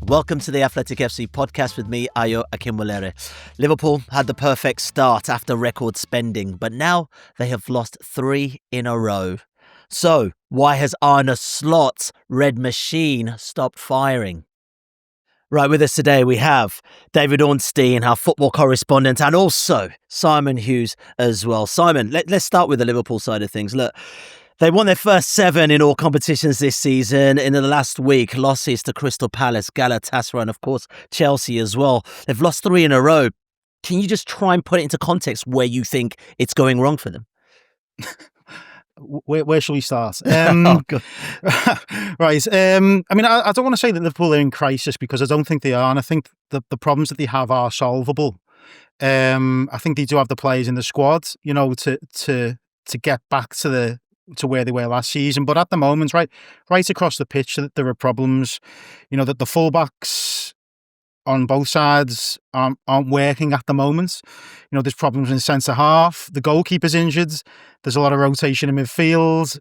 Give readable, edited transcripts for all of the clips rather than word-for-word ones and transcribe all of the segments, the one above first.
Welcome to the Athletic FC podcast with me, Akinwolere. Liverpool had the perfect start after record spending, but now they have lost 3 in a row. So, why has Arne Slot's red machine stopped firing? Right, with us today we have David Ornstein, our football correspondent, and also Simon Hughes as well. Simon, let's start with the Liverpool side of things. Look, they won their first 7 in all competitions this season. In the last week, losses to Crystal Palace, Galatasaray, and of course Chelsea as well. They've lost 3 in a row. Can you just try and put it into context where you think it's going wrong for them? Where shall we start? Oh, God. Right. I mean, I don't want to say that Liverpool are in crisis because I don't think they are. And I think the problems that they have are solvable. I think they do have the players in the squad, you know, to get back to where they were last season. But at the moment, right across the pitch, there are problems. You know, that the fullbacks on both sides aren't working at the moment. You know, there's problems in centre half. The goalkeeper's injured. There's a lot of rotation in midfield.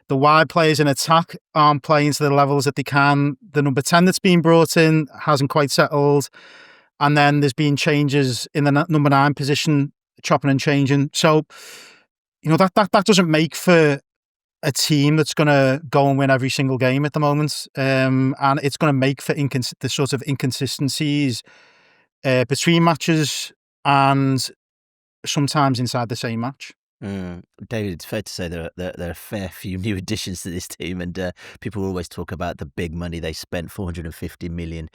The wide players in attack aren't playing to the levels that they can. The number 10 that's been brought in hasn't quite settled. And then there's been changes in the number 9 position, chopping and changing. So, you know, that doesn't make for a team that's going to go and win every single game at the moment. And it's going to make for the sort of inconsistencies between matches and sometimes inside the same match. David, it's fair to say there are a fair few new additions to this team, and people always talk about the big money they spent, 450 million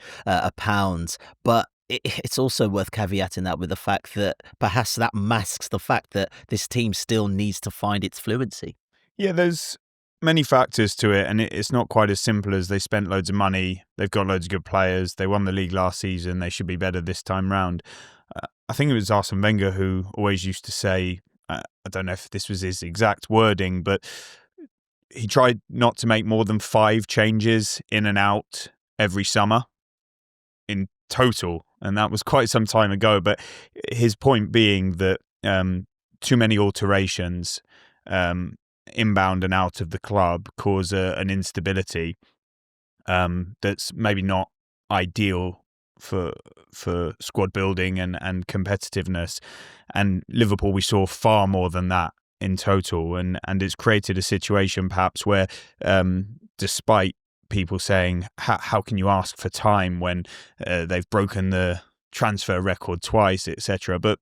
pounds. But it's also worth caveating that with the fact that perhaps that masks the fact that this team still needs to find its fluency. Yeah, there's many factors to it, and it's not quite as simple as they spent loads of money, they've got loads of good players, they won the league last season, they should be better this time round. I think it was Arsene Wenger who always used to say, I don't know if this was his exact wording, but he tried not to make more than 5 changes in and out every summer in total, and that was quite some time ago. But his point being that too many alterations inbound and out of the club cause an instability that's maybe not ideal for squad building and competitiveness. And Liverpool, we saw far more than that in total, and it's created a situation perhaps where despite people saying how can you ask for time when they've broken the transfer record twice, etc., but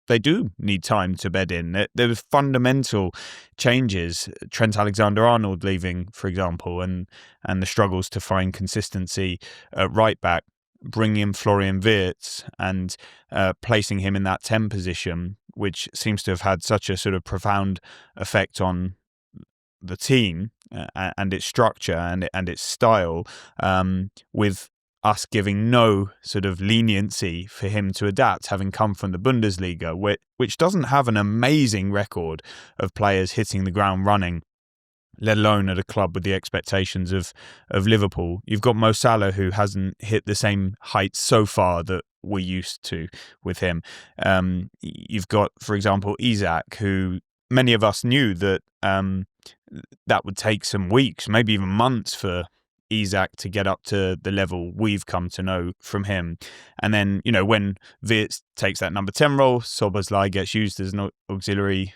they do need time to bed in. There were fundamental changes. Trent Alexander-Arnold leaving, for example, and the struggles to find consistency at right back, bringing in Florian Wirtz and placing him in that 10 position, which seems to have had such a sort of profound effect on the team and its structure and its style, with us giving no sort of leniency for him to adapt, having come from the Bundesliga, which doesn't have an amazing record of players hitting the ground running, let alone at a club with the expectations of Liverpool. You've got Mo Salah, who hasn't hit the same heights so far that we're used to with him. You've got, for example, Isak, who many of us knew that that would take some weeks, maybe even months for Isak to get up to the level we've come to know from him. And then, you know, when Wirtz takes that number 10 role, Szoboszlai gets used as an auxiliary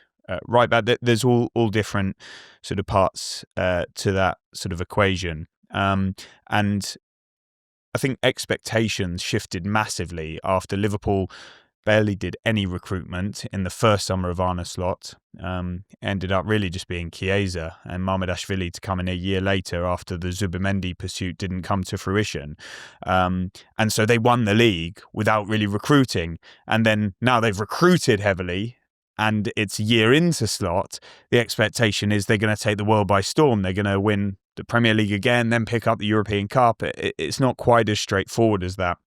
right back. There's all different sort of parts to that sort of equation. And I think expectations shifted massively after Liverpool barely did any recruitment in the first summer of Arne Slot. Ended up really just being Chiesa and Mamardashvili to come in a year later after the Zubimendi pursuit didn't come to fruition. And so they won the league without really recruiting. And then now they've recruited heavily and it's a year into Slot. The expectation is they're going to take the world by storm. They're going to win the Premier League again, then pick up the European Cup. It's not quite as straightforward as that.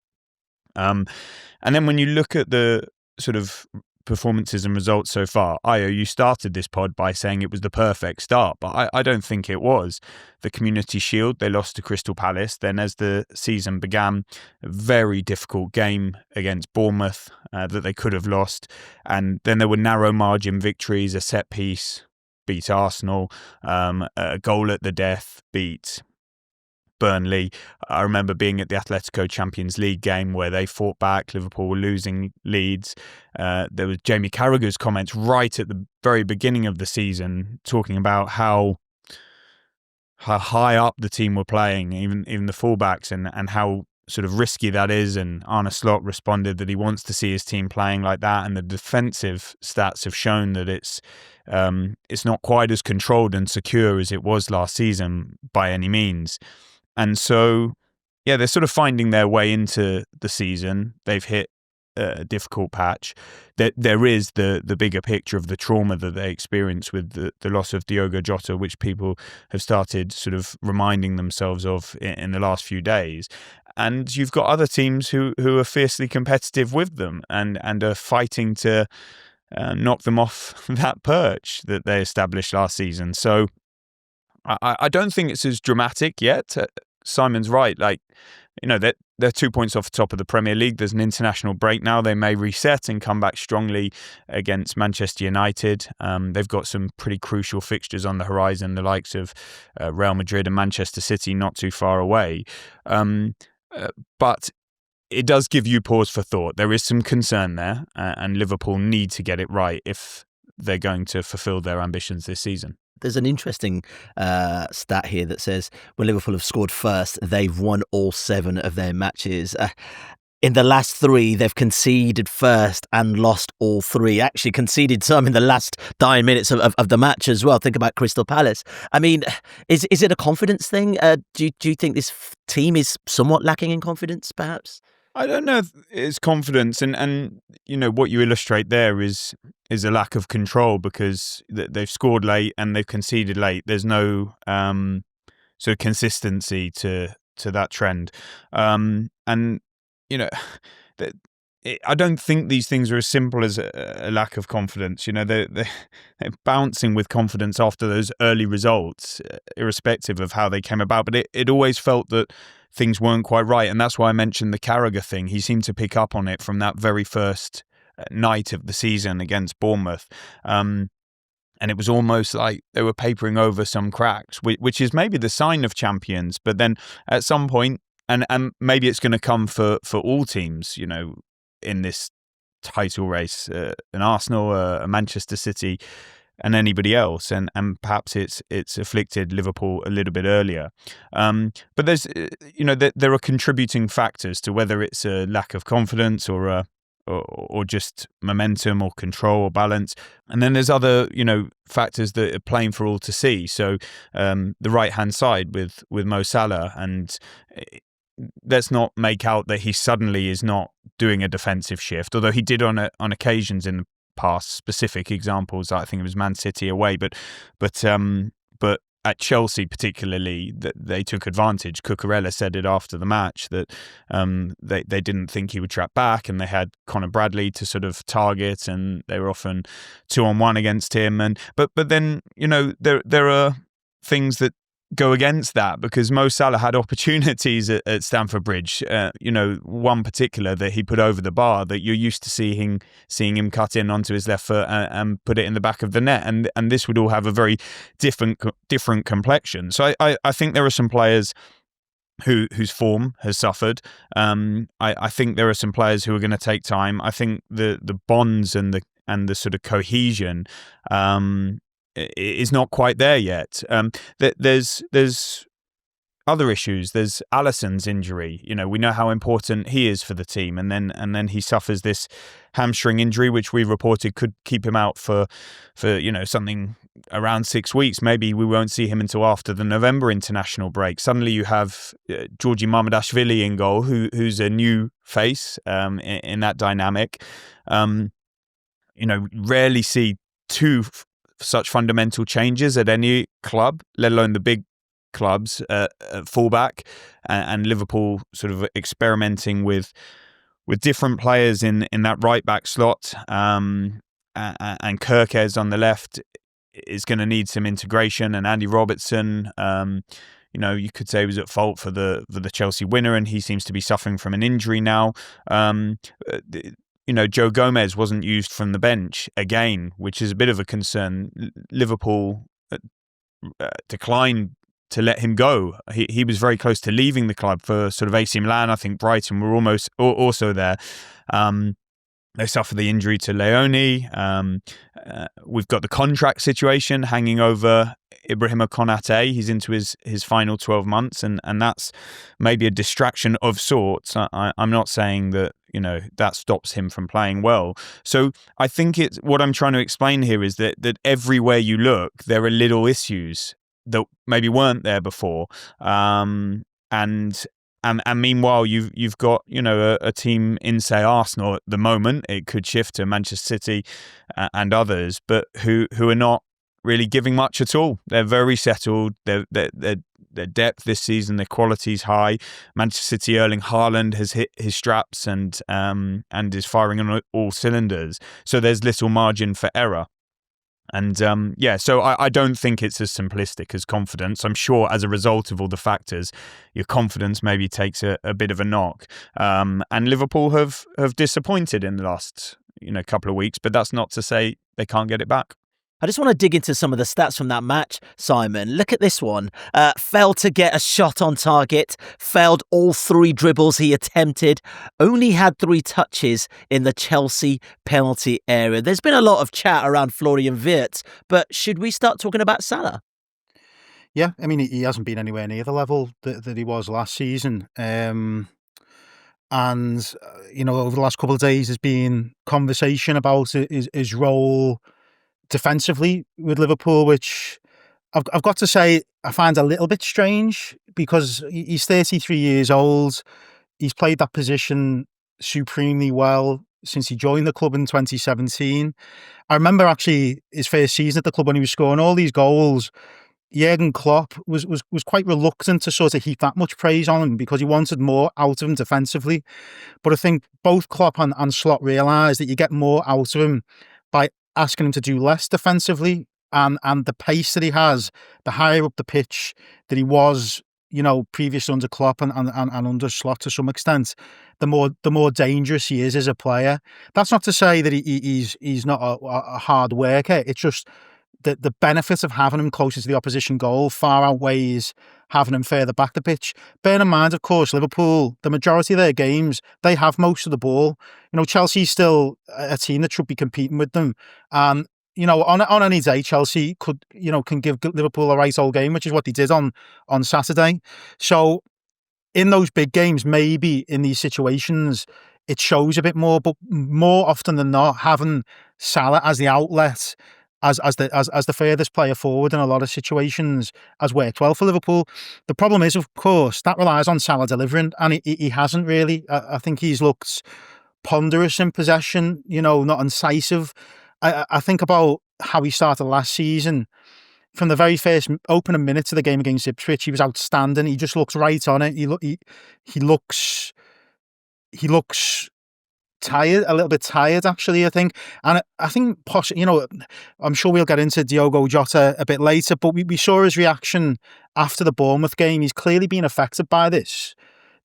And then when you look at the sort of performances and results so far, Ayo, you started this pod by saying it was the perfect start, but I don't think it was. The Community Shield, they lost to Crystal Palace. Then as the season began, a very difficult game against Bournemouth that they could have lost. And then there were narrow margin victories, a set piece, beat Arsenal, a goal at the death, beat Burnley. I remember being at the Atletico Champions League game where they fought back. Liverpool were losing leads. There was Jamie Carragher's comments right at the very beginning of the season talking about how high up the team were playing, even the fullbacks, and how sort of risky that is. And Arne responded that he wants to see his team playing like that. And the defensive stats have shown that it's not quite as controlled and secure as it was last season by any means. And so, yeah, they're sort of finding their way into the season. They've hit a difficult patch. There is the bigger picture of the trauma that they experienced with the loss of Diogo Jota, which people have started sort of reminding themselves of in the last few days. And you've got other teams who are fiercely competitive with them and are fighting to knock them off that perch that they established last season. So I don't think it's as dramatic yet. Simon's right. Like, you know, they're 2 points off the top of the Premier League. There's an international break now. They may reset and come back strongly against Manchester United. They've got some pretty crucial fixtures on the horizon, the likes of Real Madrid and Manchester City not too far away. But it does give you pause for thought. There is some concern there, and Liverpool need to get it right if they're going to fulfil their ambitions this season. There's an interesting stat here that says when Liverpool have scored first, they've won all 7 of their matches. In the last 3, they've conceded first and lost all 3. Actually conceded some in the last dying minutes of the match as well. Think about Crystal Palace. I mean, is it a confidence thing? Do you think this team is somewhat lacking in confidence, perhaps? I don't know if it's confidence, and you know what you illustrate there is a lack of control because they've scored late and they've conceded late. There's no sort of consistency to that trend, and you know, I don't think these things are as simple as a lack of confidence. You know, they're bouncing with confidence after those early results, irrespective of how they came about. But it always felt that things weren't quite right. And that's why I mentioned the Carragher thing. He seemed to pick up on it from that very first night of the season against Bournemouth. And it was almost like they were papering over some cracks, which is maybe the sign of champions. But then at some point, and maybe it's going to come for all teams, you know, in this title race, an Arsenal, a Manchester City, and anybody else, and perhaps it's afflicted Liverpool a little bit earlier. But there's, you know, there are contributing factors to whether it's a lack of confidence or just momentum or control or balance, and then there's other, you know, factors that are plain for all to see. So the right hand side with Mo Salah, and let's not make out that he suddenly is not doing a defensive shift, although he did on occasions in the past. Specific examples, I think it was Man City away, but at Chelsea particularly, that they took advantage. Cucurella said it after the match that they didn't think he would trap back, and they had Conor Bradley to sort of target, and they were often 2-on-1 against him. And but then, you know, there are things that go against that, because Mo Salah had opportunities at Stamford Bridge. You know, one particular that he put over the bar that you're used to seeing him cut in onto his left foot and put it in the back of the net, and this would all have a very different complexion. So I think there are some players whose form has suffered. I think there are some players who are going to take time. I think the bonds and the sort of cohesion is not quite there yet. There's other issues. There's Alisson's injury. You know, we know how important he is for the team, and then he suffers this hamstring injury, which we reported could keep him out for you know, something around 6 weeks. Maybe we won't see him until after the November international break. Suddenly you have Georgi Mamardashvili in goal, who's a new face in that dynamic. You know, rarely see two such fundamental changes at any club, let alone the big clubs, at fullback, and Liverpool sort of experimenting with different players in that right back slot, and Kirkes on the left is going to need some integration, and Andy Robertson, you know, you could say was at fault for the Chelsea winner, and he seems to be suffering from an injury now. You know, Joe Gomez wasn't used from the bench again, which is a bit of a concern. Liverpool declined to let him go. He was very close to leaving the club for sort of AC Milan. I think Brighton were almost also there. They suffered the injury to Leone. We've got the contract situation hanging over Ibrahima Konate. He's into his final 12 months, and that's maybe a distraction of sorts. I'm not saying that, that stops him from playing well. So I think what I'm trying to explain here is that everywhere you look, there are little issues that maybe weren't there before. And meanwhile, you've got a team in, say, Arsenal at the moment. It could shift to Manchester City and others, but who are not really giving much at all. They're very settled. Their depth this season, their quality's high. Manchester City, Erling Haaland has hit his straps and is firing on all cylinders. So there's little margin for error. And so I don't think it's as simplistic as confidence. I'm sure as a result of all the factors, your confidence maybe takes a bit of a knock. And Liverpool have disappointed in the last couple of weeks, but that's not to say they can't get it back. I just want to dig into some of the stats from that match, Simon. Look at this one. Failed to get a shot on target, failed all 3 dribbles he attempted, only had 3 touches in the Chelsea penalty area. There's been a lot of chat around Florian Wirtz, but should we start talking about Salah? Yeah, I mean, he hasn't been anywhere near the level that he was last season. And, over the last couple of days, there's been conversation about his role defensively with Liverpool, which I've got to say I find a little bit strange because he's 33 years old. He's played that position supremely well since he joined the club in 2017. I remember actually his first season at the club when he was scoring all these goals. Jurgen Klopp was quite reluctant to sort of heap that much praise on him because he wanted more out of him defensively. But I think both Klopp and Slot realised that you get more out of him by asking him to do less defensively, and the pace that he has, the higher up the pitch that he was, previously under Klopp and under Slot to some extent, the more dangerous he is as a player. That's not to say that he's not a hard worker. It's just the benefit of having him closer to the opposition goal far outweighs having him further back the pitch. Bear in mind, of course, Liverpool, the majority of their games, they have most of the ball. Chelsea's still a team that should be competing with them. And, on any day, Chelsea can give Liverpool a right old game, which is what they did on Saturday. So in those big games, maybe in these situations, it shows a bit more, but more often than not, having Salah as the outlet, as the furthest player forward in a lot of situations has worked well for Liverpool. The problem is, of course, that relies on Salah delivering, and he hasn't really. I think he's looked ponderous in possession, not incisive. I think about how he started last season. From the very first opening minutes of the game against Ipswich, he was outstanding. He just looks right on it. He looks tired, a little bit tired, actually, I think. And I think, I'm sure we'll get into Diogo Jota a bit later, but we saw his reaction after the Bournemouth game. He's clearly been affected by this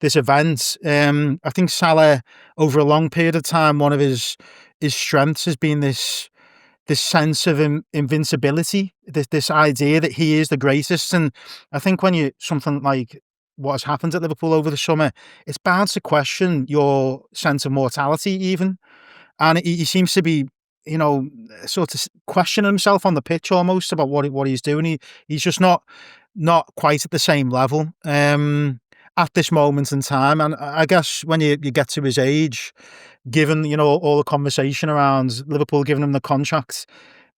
event. I think Salah, over a long period of time, one of his strengths has been this sense of invincibility, this idea that he is the greatest. And I think when something like what has happened at Liverpool over the summer, it's bound to question your sense of mortality even. And he seems to be, sort of questioning himself on the pitch almost about what he's doing. He's just not quite at the same level at this moment in time. And I guess when you get to his age, given, all the conversation around Liverpool giving him the contract,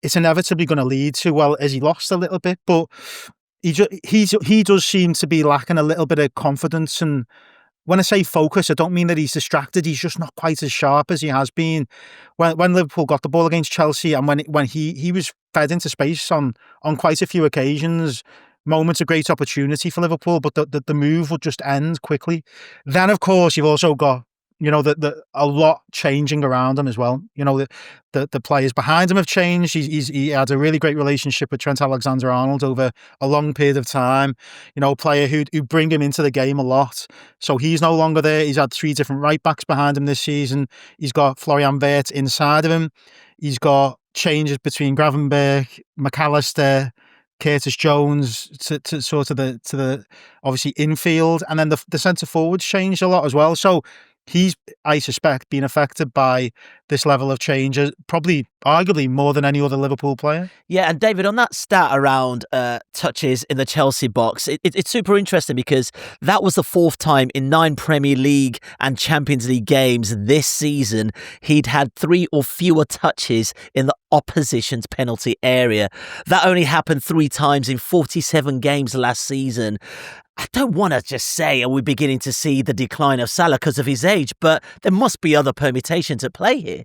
it's inevitably going to lead to, well, has he lost a little bit? But he does seem to be lacking a little bit of confidence. And when I say focus, I don't mean that he's distracted. He's just not quite as sharp as he has been. When Liverpool got the ball against Chelsea, and when he was fed into space on quite a few occasions, moments of great opportunity for Liverpool, but the move would just end quickly. Then, of course, you've also got a lot changing around him as well. The players behind him have changed. He had a really great relationship with Trent Alexander-Arnold over a long period of time. A player who bring him into the game a lot. So he's no longer there. He's had 3 different right backs behind him this season. He's got Florian Wirtz inside of him. He's got changes between Gravenberch, McAllister, Curtis Jones to sort of the obviously infield, and then the centre forwards changed a lot as well. So he's, I suspect, been affected by this level of change, probably arguably more than any other Liverpool player. Yeah, and David, on that stat around touches in the Chelsea box, it's super interesting because that was the fourth time in 9 Premier League and Champions League games this season he'd had 3 or fewer touches in the opposition's penalty area. That only happened 3 times in 47 games last season. I don't want to just say, are we beginning to see the decline of Salah because of his age, but there must be other permutations at play here.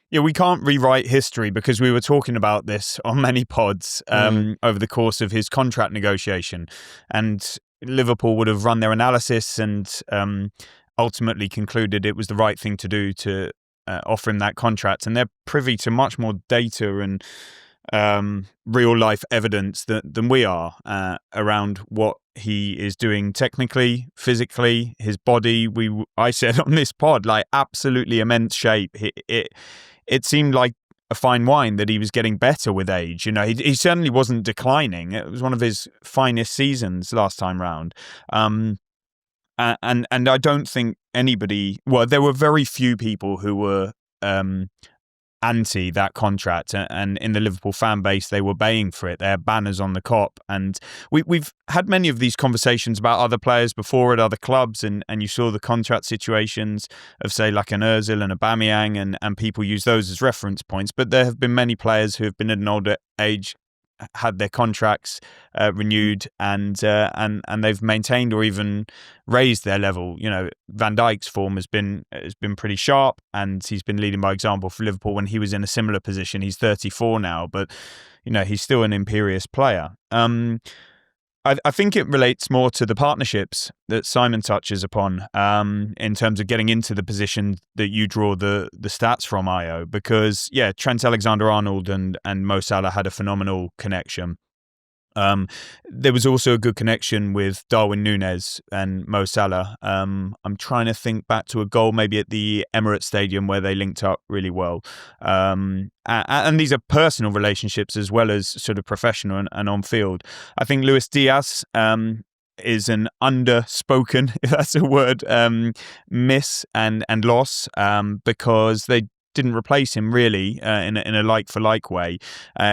Yeah, we can't rewrite history because we were talking about this on many pods over the course of his contract negotiation. And Liverpool would have run their analysis and ultimately concluded it was the right thing to do to offer him that contract. And they're privy to much more data and real life evidence than we are around what he is doing technically, physically, his body. I said on this pod, like, absolutely immense shape. It seemed like a fine wine that he was getting better with age. You know, he certainly wasn't declining. It was one of his finest seasons last time round. And I don't think anybody, well, there were very few people who were anti that contract, and in the Liverpool fan base they were baying for it. They had banners on the Kop, and we've had many of these conversations about other players before at other clubs, and you saw the contract situations of, say, like an Ozil and Aubameyang, and people use those as reference points. But there have been many players who have been at an older age, had their contracts renewed, and they've maintained or even raised their level. You know, Van Dijk's form has been pretty sharp, and he's been leading by example for Liverpool when he was in a similar position. He's 34 now, but you know, he's still an imperious player. I think it relates more to the partnerships that Simon touches upon in terms of getting into the position that you draw the stats from, Io, because, yeah, Trent Alexander-Arnold and Mo Salah had a phenomenal connection. There was also a good connection with Darwin Núñez and Mo Salah. I'm trying to think back to a goal maybe at the Emirates Stadium where they linked up really well. And these are personal relationships as well as sort of professional and on field. I think Luis Diaz is an underspoken, if that's a word, miss and loss because they didn't replace him really in a like-for-like way.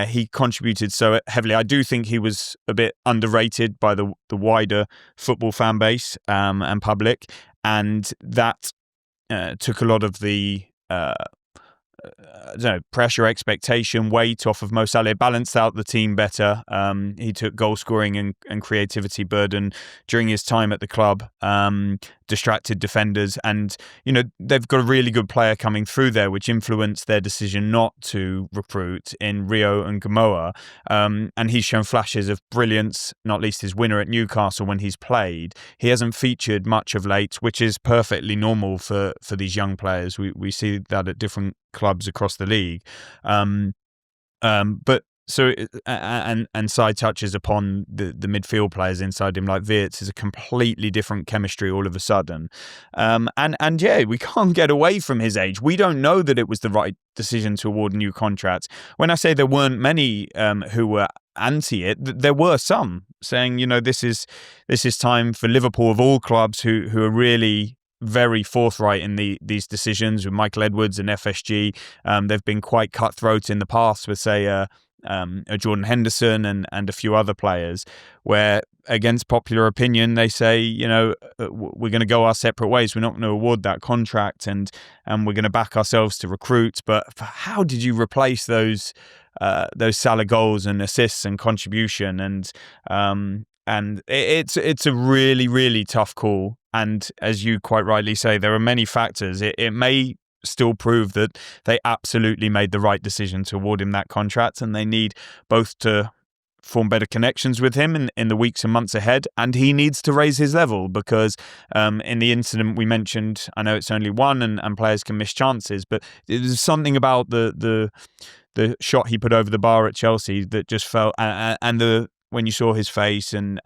He contributed so heavily. I do think he was a bit underrated by the wider football fan base and public, and that took a lot of the pressure, expectation, weight off of Mo Salah. Balanced out the team better. He took goal scoring and creativity burden during his time at the club, distracted defenders, and you know, they've got a really good player coming through there, which influenced their decision not to recruit in Rio and Gamoa. And he's shown flashes of brilliance, not least his winner at Newcastle when he's played. He hasn't featured much of late, which is perfectly normal for these young players. We see that at different clubs across the league. But so, and side touches upon the midfield players inside him, like Wirtz, is a completely different chemistry all of a sudden. And yeah, we can't get away from his age. We don't know that it was the right decision to award new contracts. When I say there weren't many who were anti it, there were some saying, you know, this is time for Liverpool of all clubs who are really very forthright in these decisions. With Michael Edwards and FSG, they've been quite cutthroat in the past with, say, a Jordan Henderson and a few other players, where against popular opinion they say, you know, we're going to go our separate ways. We're not going to award that contract, and we're going to back ourselves to recruit. But how did you replace those Salah goals and assists and contribution? And it's a really, really tough call. And as you quite rightly say, there are many factors. It may still prove that they absolutely made the right decision to award him that contract, and they need both to form better connections with him in the weeks and months ahead, and he needs to raise his level because in the incident we mentioned, I know it's only one and players can miss chances, but there's something about the shot he put over the bar at Chelsea that just felt, and the when you saw his face and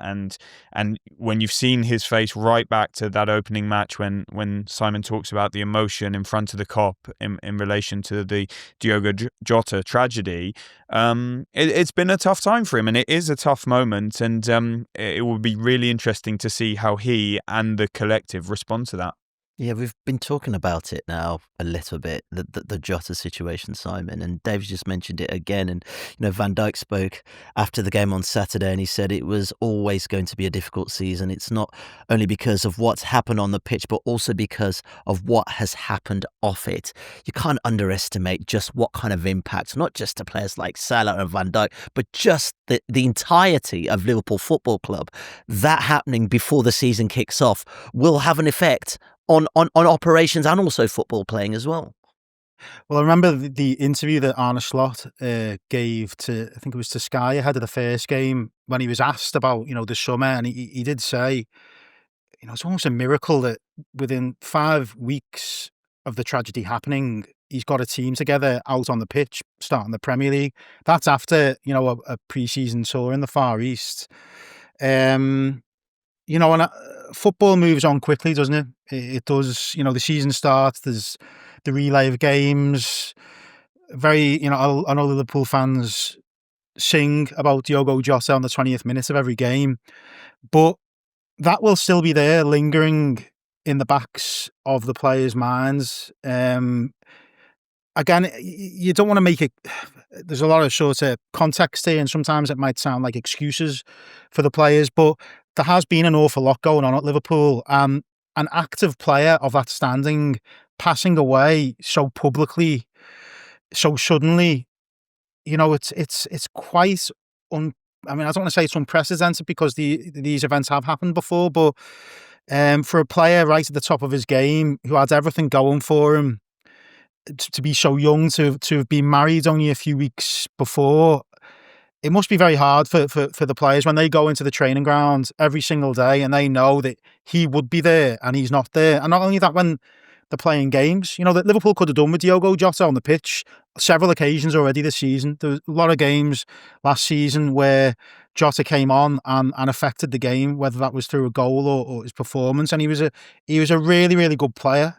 when you've seen his face right back to that opening match when Simon talks about the emotion in front of the Kop in relation to the Diogo Jota tragedy, it's been a tough time for him, and it is a tough moment, and it will be really interesting to see how he and the collective respond to that. Yeah, we've been talking about it now a little bit, the Jota situation, Simon, and Dave's just mentioned it again. And, Van Dijk spoke after the game on Saturday and he said it was always going to be a difficult season. It's not only because of what's happened on the pitch, but also because of what has happened off it. You can't underestimate just what kind of impact, not just to players like Salah and Van Dijk, but just the entirety of Liverpool Football Club. That happening before the season kicks off will have an effect on operations and also football playing as well. Well, I remember the interview that Arne gave to, I think it was to Sky ahead of the first game, when he was asked about, the summer, and he did say, it's almost a miracle that within 5 weeks of the tragedy happening, he's got a team together out on the pitch, starting the Premier League. That's after, a pre-season tour in the Far East. And football moves on quickly, doesn't it? It does. The season starts. There's the relay of games. I know Liverpool fans sing about Diogo Jota on the 20th minute of every game, but that will still be there, lingering in the backs of the players' minds. Again, you don't want to make it. There's a lot of sort of context here, and sometimes it might sound like excuses for the players, but there has been an awful lot going on at Liverpool. An active player of that standing passing away so publicly, so suddenly, it's quite I don't want to say it's unprecedented, because these events have happened before, but for a player right at the top of his game who had everything going for him, to be so young, to have been married only a few weeks before, it must be very hard for the players when they go into the training ground every single day and they know that he would be there and he's not there. And not only that, when they're playing games, that Liverpool could have done with Diogo Jota on the pitch several occasions already this season. There was a lot of games last season where Jota came on and affected the game, whether that was through a goal or his performance. And he was a really, really good player,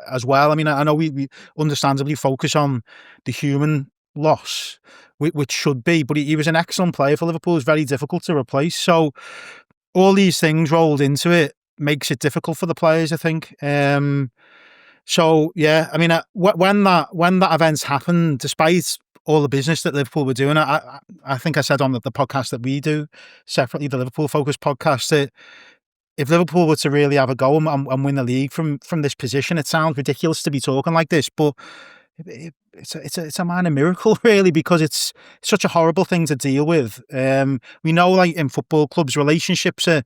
as well. I know we understandably focus on the human loss, which should be, but he was an excellent player for Liverpool. It's very difficult to replace. So all these things rolled into it makes it difficult for the players, I think. So yeah, when that event happened, despite all the business that Liverpool were doing, I think I said on the podcast that we do separately, the Liverpool Focus podcast, that if Liverpool were to really have a go and win the league from this position, it sounds ridiculous to be talking like this, but it's a minor miracle, really, because it's such a horrible thing to deal with. We know, like in football clubs, relationships are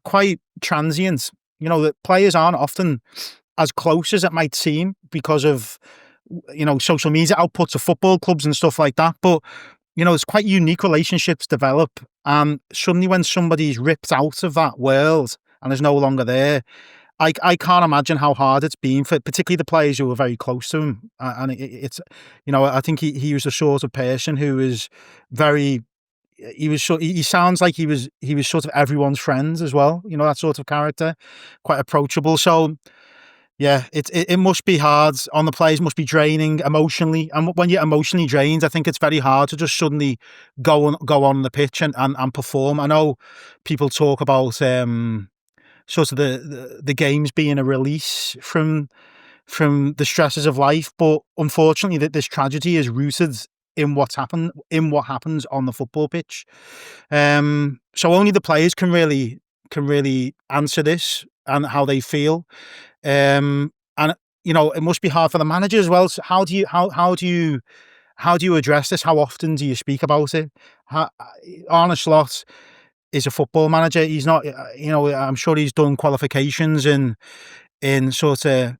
quite transient. That players aren't often as close as it might seem because of social media outputs of football clubs and stuff like that. But it's quite unique relationships develop, and suddenly when somebody's ripped out of that world and is no longer there, I can't imagine how hard it's been for particularly the players who were very close to him. And it's I think he was the sort of person who was very. He sounds like he was sort of everyone's friend as well. That sort of character, quite approachable. So yeah, it must be hard on the players. Must be draining emotionally. And when you're emotionally drained, I think it's very hard to just suddenly go on the pitch and perform. I know people talk about sort of the games being a release from the stresses of life, but unfortunately that this tragedy is rooted in what happens on the football pitch. So only the players can really answer this and how they feel. And it must be hard for the manager as well. So how do you address this? How often do you speak about it? Arne Slot is a football manager. He's not, I'm sure he's done qualifications in sort of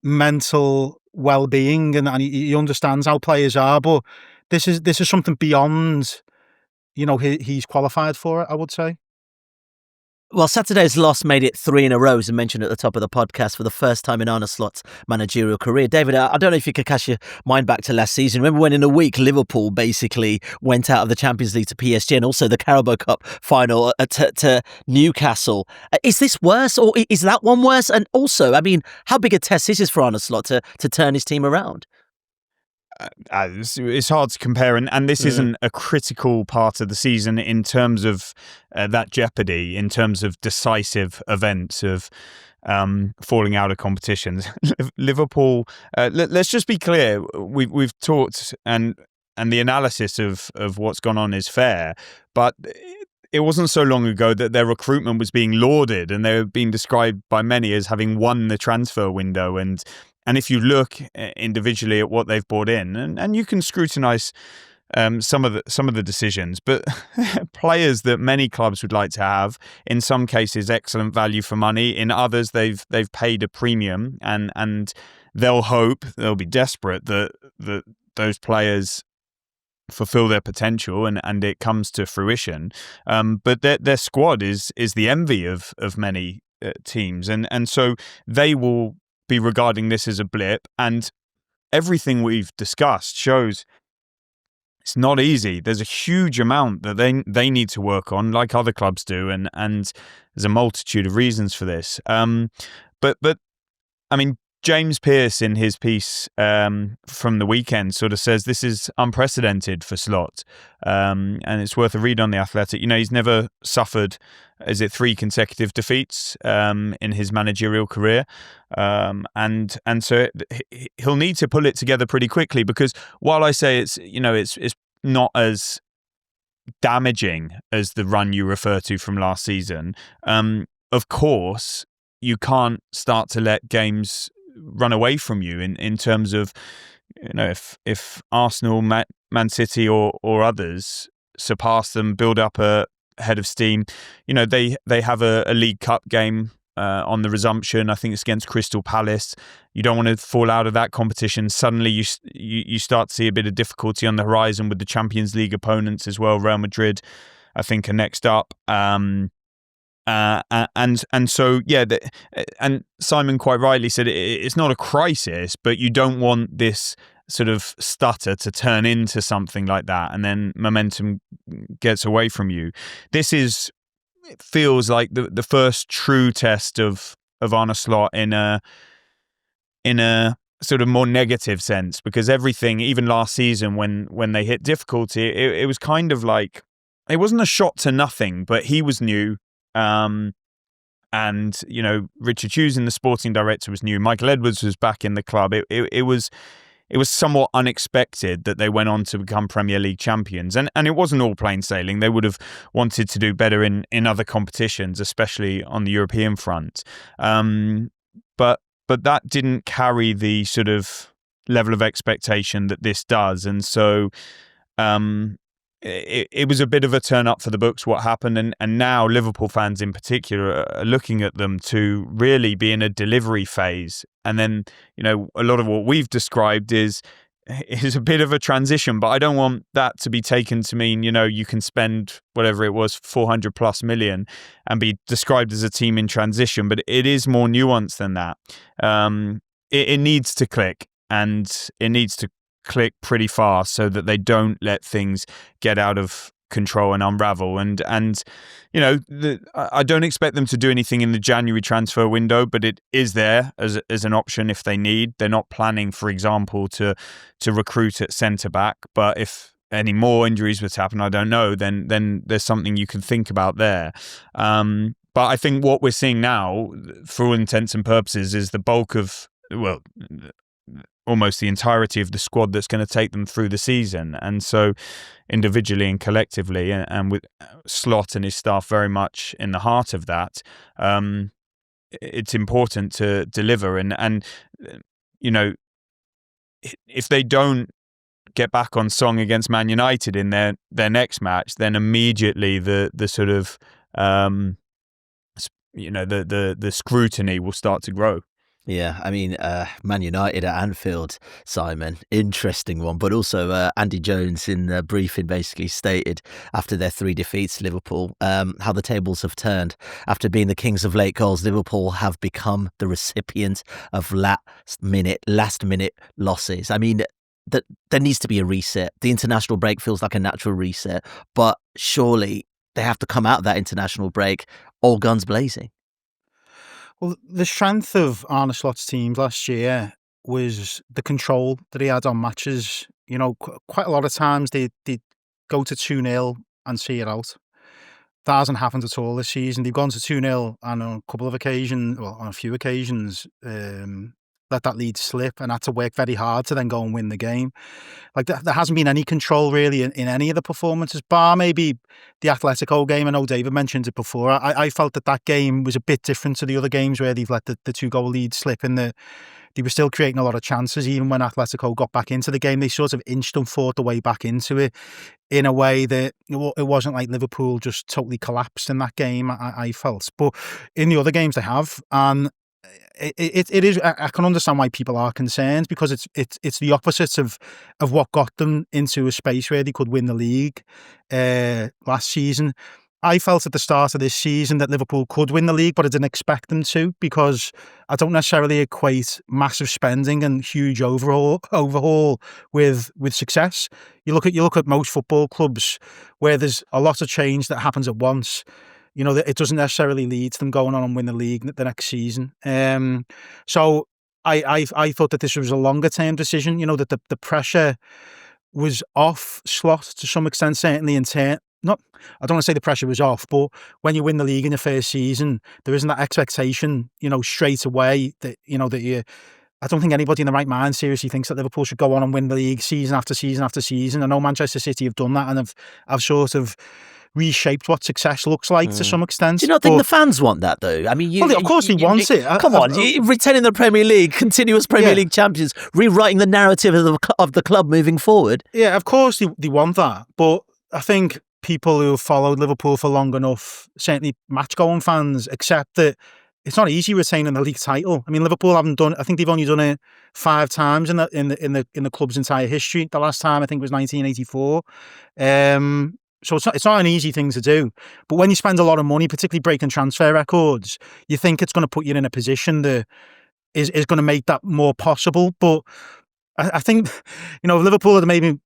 mental well-being, and he understands how players are. But this is something beyond, he's qualified for it, I would say. Well, Saturday's loss made it 3 in a row, as I mentioned at the top of the podcast, for the first time in Arne Slot's managerial career. David, I don't know if you could cast your mind back to last season. Remember when in a week Liverpool basically went out of the Champions League to PSG and also the Carabao Cup final to Newcastle? Is this worse, or is that one worse? And also, I mean, how big a test is this for Arne Slot to turn his team around? It's hard to compare, and this isn't a critical part of the season in terms of that jeopardy, in terms of decisive events of falling out of competitions. Liverpool, let's just be clear, we've talked, and the analysis of what's gone on is fair, but it wasn't so long ago that their recruitment was being lauded, and they were being described by many as having won the transfer window. And if you look individually at what they've brought in, and you can scrutinise some of the decisions, but players that many clubs would like to have, in some cases excellent value for money, in others they've paid a premium, and they'll be desperate that those players fulfill their potential and it comes to fruition. But their squad is the envy of many teams, and so they will be regarding this as a blip, and everything we've discussed shows it's not easy. There's a huge amount that they need to work on, like other clubs do, and there's a multitude of reasons for this. But I mean, James Pearce in his piece from the weekend sort of says this is unprecedented for Slot, and it's worth a read on The Athletic. You know, he's never suffered, 3 consecutive defeats in his managerial career, and so he'll need to pull it together pretty quickly, because while I say it's not as damaging as the run you refer to from last season, of course you can't start to let games run away from you in terms of, if Arsenal, Man City or others surpass them, build up a head of steam, they have a League Cup game on the resumption. I think it's against Crystal Palace. You don't want to fall out of that competition. Suddenly you start to see a bit of difficulty on the horizon with the Champions League opponents as well. Real Madrid, I think, are next up. And so, and Simon quite rightly said it's not a crisis, but you don't want this sort of stutter to turn into something like that, and then momentum gets away from you. It feels like the first true test of Arne Slot in a sort of more negative sense, because everything, even last season when they hit difficulty, it was kind of like, it wasn't a shot to nothing, but he was new. And Richard Hughes, the sporting director, was new. Michael Edwards was back in the club. It was somewhat unexpected that they went on to become Premier League champions, and it wasn't all plain sailing. They would have wanted to do better in other competitions, especially on the European front. But that didn't carry the sort of level of expectation that this does, and so it was a bit of a turn up for the books what happened, and now Liverpool fans in particular are looking at them to really be in a delivery phase, and then a lot of what we've described is a bit of a transition, but I don't want that to be taken to mean you can spend whatever it was 400 plus million and be described as a team in transition, but it is more nuanced than that. It needs to click, and it needs to click pretty fast so that they don't let things get out of control and unravel. And I don't expect them to do anything in the January transfer window, but it is there as an option if they need. They're not planning, for example, to recruit at centre back, but if any more injuries were to happen, I don't know, then there's something you can think about there. But I think what we're seeing now, for all intents and purposes, is the bulk of, almost the entirety of the squad that's going to take them through the season. And so individually and collectively, and with Slot and his staff very much in the heart of that, it's important to deliver. And if they don't get back on song against Man United in their next match, then immediately the sort of the scrutiny will start to grow. Yeah, I mean, Man United at Anfield, Simon, interesting one. But also Andy Jones in the briefing basically stated after their 3 defeats to Liverpool, how the tables have turned. After being the kings of late goals, Liverpool have become the recipient of last minute losses. I mean, there needs to be a reset. The international break feels like a natural reset, but surely they have to come out of that international break all guns blazing. Well, the strength of Arne Slot's teams last year was the control that he had on matches. You know, quite a lot of times they'd go to 2-0 and see it out. That hasn't happened at all this season. They've gone to 2-0 and on a couple of occasions, well, on a few occasions, let that lead slip and had to work very hard to then go and win the game. Like there hasn't been any control really in any of the performances, bar maybe the Atletico game. I know David mentioned it before. I felt that game was a bit different to the other games where they've let the 2-goal lead slip in the. They were still creating a lot of chances even when Atletico got back into the game. They sort of inched and fought their way back into it in a way that it wasn't like Liverpool just totally collapsed in that game, I felt. But in the other games they have, and it is. I can understand why people are concerned because it's the opposite of what got them into a space where they could win the league last season. I felt at the start of this season that Liverpool could win the league, but I didn't expect them to because I don't necessarily equate massive spending and huge overhaul with success. You look at most football clubs where there's a lot of change that happens at once. You know, that it doesn't necessarily lead to them going on and win the league the next season. So I thought that this was a longer term decision. You know, that the pressure was off Slot to some extent, certainly in turn. I don't want to say the pressure was off, but when you win the league in your first season, there isn't that expectation, you know, straight away that, you know, that you. I don't think anybody in the right mind seriously thinks that Liverpool should go on and win the league season after season after season. I know Manchester City have done that and have sort of reshaped what success looks like to some extent. Do you not think the fans want that though? I mean, of course they want it. Come on, retaining the Premier League, continuous Premier League champions, rewriting the narrative of the club moving forward. Yeah, of course they want that, but I think people who have followed Liverpool for long enough, certainly match-going fans, accept that it's not easy retaining the league title. I mean, Liverpool haven't done. I think they've only done it 5 times in the club's entire history. The last time I think was 1984. So it's not an easy thing to do. But when you spend a lot of money, particularly breaking transfer records, you think it's going to put you in a position that is going to make that more possible. But I think, you know, if Liverpool had maybe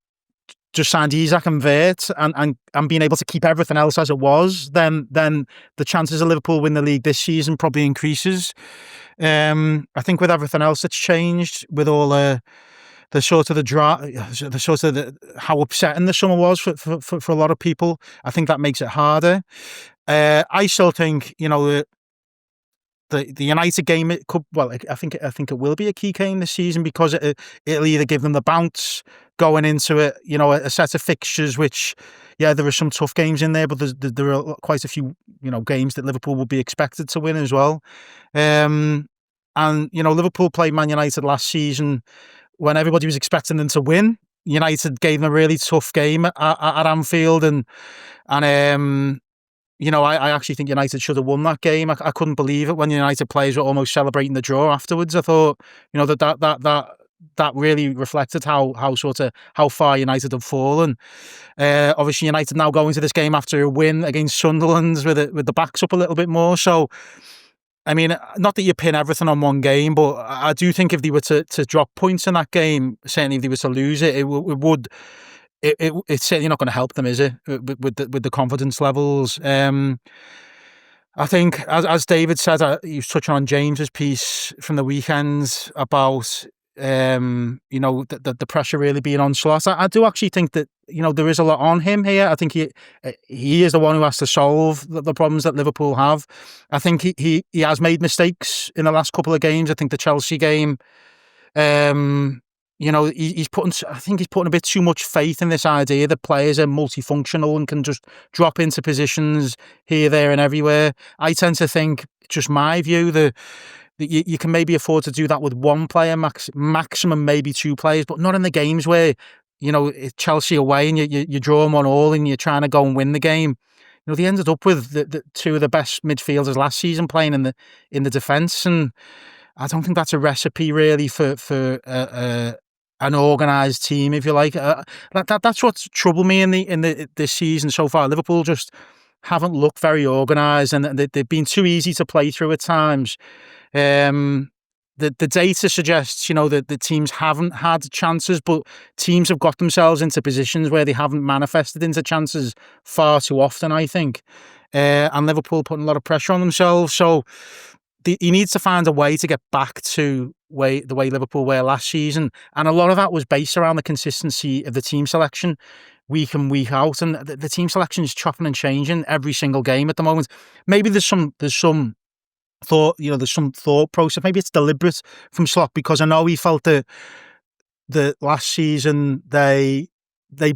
just signed Isak and Vert and being able to keep everything else as it was, then the chances of Liverpool win the league this season probably increases. I think with everything else that's changed, with all the sort of how upsetting the summer was for a lot of people, I think that makes it harder. I still think, you know, the United game, it could, well, I think it will be a key game this season because it'll either give them the bounce going into it, you know, a set of fixtures which, yeah, there are some tough games in there, but there are quite a few, you know, games that Liverpool will be expected to win as well. And, you know, Liverpool played Man United last season when everybody was expecting them to win. United gave them a really tough game at Anfield and you know, I actually think United should have won that game. I couldn't believe it when United players were almost celebrating the draw afterwards. I thought, you know, that really reflected how far United have fallen. Obviously, United now go into this game after a win against Sunderland with the backs up a little bit more. So, I mean, not that you pin everything on one game, but I do think if they were to drop points in that game, certainly if they were to lose it, it would. It's certainly not going to help them, is it? With the confidence levels. I think, as David said, he was touching on James's piece from the weekend about you know, the pressure really being on Slot. I do actually think that, you know, there is a lot on him here. I think he is the one who has to solve the problems that Liverpool have. I think he has made mistakes in the last couple of games. I think the Chelsea game. You know, he's putting a bit too much faith in this idea that players are multifunctional and can just drop into positions here, there and everywhere. I tend to think, just my view, that you can maybe afford to do that with one player, maximum maybe 2 players, but not in the games where, you know, it's Chelsea away and you draw them on all and you're trying to go and win the game. You know, they ended up with the 2 of the best midfielders last season playing in the defence, and I don't think that's a recipe really for an organised team, if you like. That's what's troubled me in this season so far. Liverpool just haven't looked very organised, and they've been too easy to play through at times. The data suggests, that the teams haven't had chances, but teams have got themselves into positions where they haven't manifested into chances far too often, I think. And Liverpool putting a lot of pressure on themselves. So he needs to find a way to get back to the way Liverpool were last season. And a lot of that was based around the consistency of the team selection week in, week out. And the team selection is chopping and changing every single game at the moment. Maybe there's some thought, there's some thought process. Maybe it's deliberate from Slot, because I know he felt that the last season they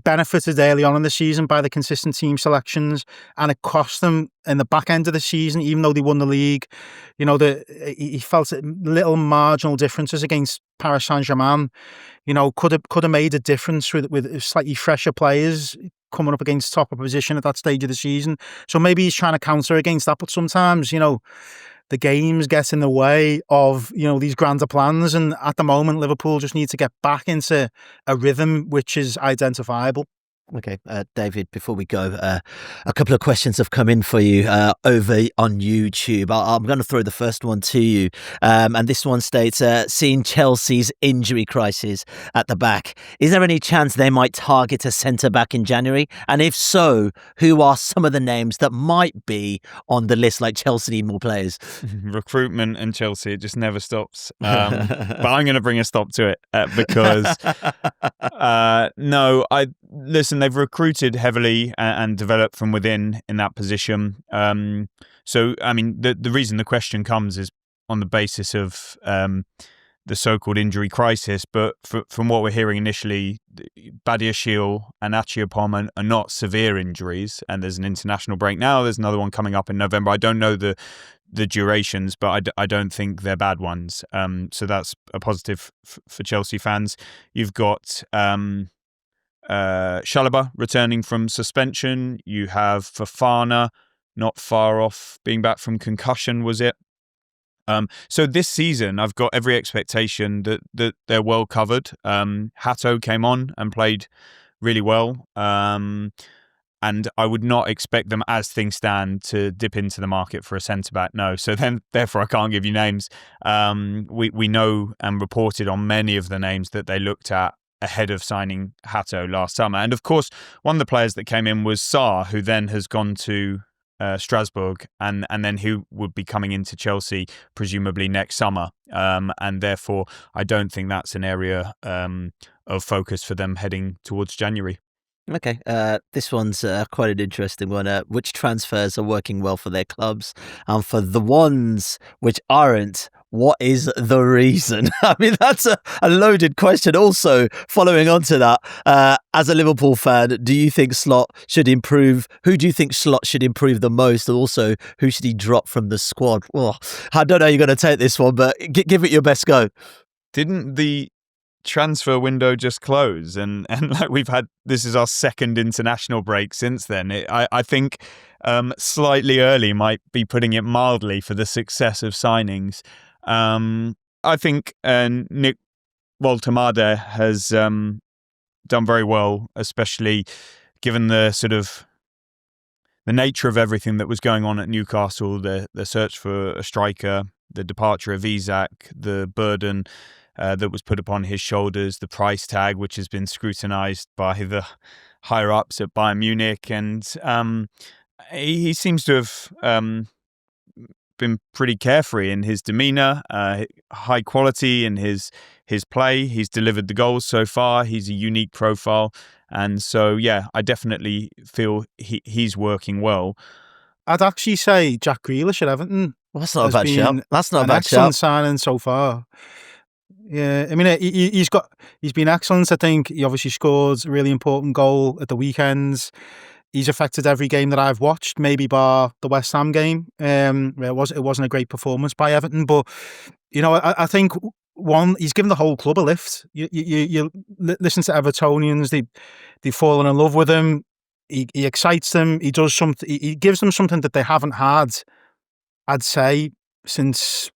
benefited early on in the season by the consistent team selections, and it cost them in the back end of the season, even though they won the league. He felt little marginal differences against Paris Saint-Germain, could have made a difference with slightly fresher players coming up against top opposition at that stage of the season. So maybe he's trying to counter against that, but sometimes, the games get in the way of, these grander plans. And at the moment, Liverpool just need to get back into a rhythm which is identifiable. Okay, David, before we go, a couple of questions have come in for you over on YouTube. I'm going to throw the first one to you. And this one states, seeing Chelsea's injury crisis at the back, is there any chance they might target a centre-back in January? And if so, who are some of the names that might be on the list, like Chelsea need more players? Recruitment and Chelsea, it just never stops. But I'm going to bring a stop to it because, listen, they've recruited heavily and developed from within in that position. So, I mean, the reason the question comes is on the basis of the so-called injury crisis. But from what we're hearing initially, Badiashile and Achiapom are not severe injuries. And there's an international break now. There's another one coming up in November. I don't know the durations, but I don't think they're bad ones. So that's a positive for Chelsea fans. You've got Chalobah returning from suspension. You have Fofana not far off being back from concussion, was it? So this season, I've got every expectation that they're well covered. Hato came on and played really well. And I would not expect them, as things stand, to dip into the market for a centre-back. No. So then, therefore, I can't give you names. We know and reported on many of the names that they looked at ahead of signing Hato last summer. And of course, one of the players that came in was Sarr, who then has gone to Strasbourg, and then who would be coming into Chelsea presumably next summer. And therefore, I don't think that's an area of focus for them heading towards January. Okay, this one's quite an interesting one. Which transfers are working well for their clubs? And for the ones which aren't, what is the reason? I mean, that's a loaded question. Also, following on to that, as a Liverpool fan, do you think Slot should improve? Who do you think Slot should improve the most? And also, who should he drop from the squad? Well, I don't know how you're going to take this one, but give it your best go. Didn't the transfer window just close, and like this is our second international break since then? I think slightly early might be putting it mildly for the success of signings. I think Nick Woltemade has done very well, especially given the sort of the nature of everything that was going on at Newcastle, the search for a striker, the departure of Isak, the burden that was put upon his shoulders, the price tag, which has been scrutinised by the higher-ups at Bayern Munich. And he seems to have been pretty carefree in his demeanour, high quality in his play. He's delivered the goals so far. He's a unique profile. And so, yeah, I definitely feel he's working well. I'd actually say Jack Grealish at Everton. Well, that's not a bad shout. That's not a bad shout. Excellent signing so far. Yeah, I mean, he's been excellent. I think he obviously scored a really important goal at the weekends. He's affected every game that I've watched, maybe bar the West Ham game. It wasn't a great performance by Everton, but I think he's given the whole club a lift. You listen to Evertonians; they've fallen in love with him. He excites them. He does something. He gives them something that they haven't had, I'd say, since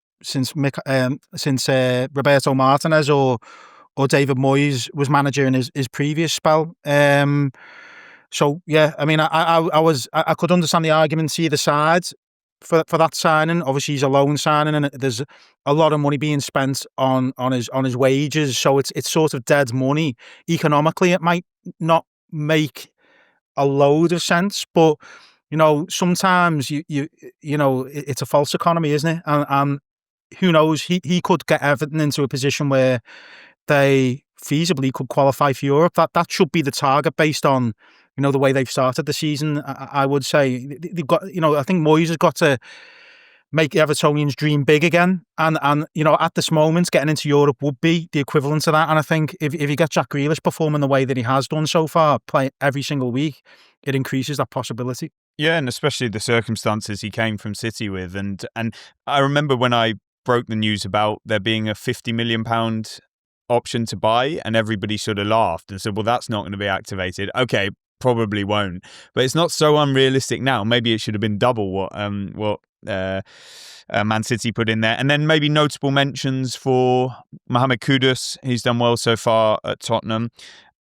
Roberto Martinez or David Moyes was manager in his previous spell. So yeah, I mean, I could understand the argument to either side for that signing. Obviously, he's a loan signing, and there's a lot of money being spent on his wages. So it's sort of dead money economically. It might not make a load of sense, but sometimes it's a false economy, isn't it? And who knows? He could get Everton into a position where they feasibly could qualify for Europe. That should be the target based on the way they've started the season. I would say they've got. I think Moyes has got to make Evertonians dream big again. And at this moment, getting into Europe would be the equivalent to that. And I think if you get Jack Grealish performing the way that he has done so far, playing every single week, it increases that possibility. Yeah, and especially the circumstances he came from City with. And I remember when I broke the news about there being a £50 million option to buy, and everybody sort of laughed and said, well, that's not going to be activated. Okay, probably won't. But it's not so unrealistic now. Maybe it should have been double what Man City put in there. And then maybe notable mentions for Mohamed Kudus. He's done well so far at Tottenham.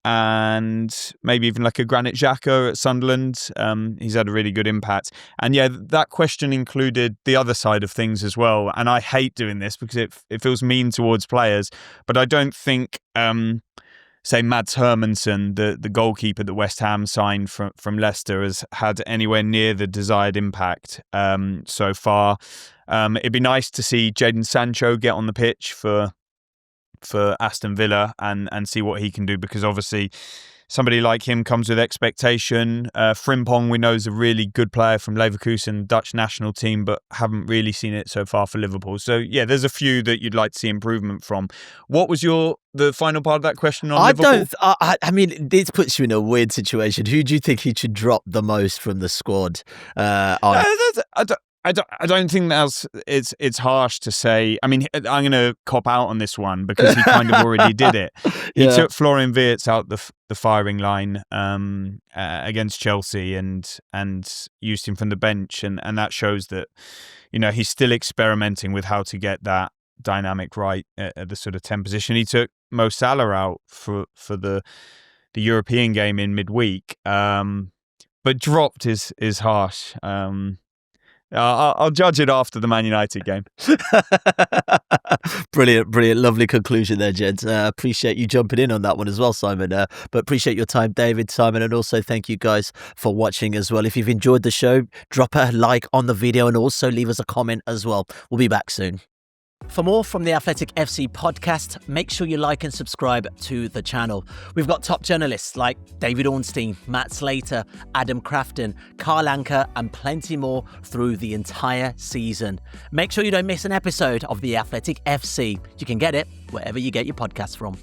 And maybe even like a Granit Xhaka at Sunderland. He's had a really good impact. And yeah, that question included the other side of things as well. And I hate doing this because it feels mean towards players. But I don't think, say, Mads Hermansen, the goalkeeper that West Ham signed from Leicester, has had anywhere near the desired impact so far. It'd be nice to see Jadon Sancho get on the pitch for Aston Villa and see what he can do, because obviously somebody like him comes with expectation. Frimpong, we know, is a really good player from Leverkusen, Dutch national team, but haven't really seen it so far for Liverpool. So yeah, there's a few that you'd like to see improvement from. What was the final part of that question on Liverpool? I mean, this puts you in a weird situation. Who do you think he should drop the most from the squad? I don't think it's harsh to say. I mean, I'm going to cop out on this one because he kind of already did it. He took Florian Wirtz out the firing line against Chelsea and used him from the bench, and that shows that he's still experimenting with how to get that dynamic right at the sort of 10 position. He took Mo Salah out for the European game in midweek, but dropped is harsh. I'll judge it after the Man United game. Brilliant. Lovely conclusion there, gents. Appreciate you jumping in on that one as well, Simon. But appreciate your time, David, Simon, and also thank you guys for watching as well. If you've enjoyed the show, drop a like on the video and also leave us a comment as well. We'll be back soon. For more from the Athletic FC podcast, make sure you like and subscribe to the channel. We've got top journalists like David Ornstein, Matt Slater, Adam Crafton, Carl Anker, and plenty more through the entire season. Make sure you don't miss an episode of the Athletic FC. You can get it wherever you get your podcasts from.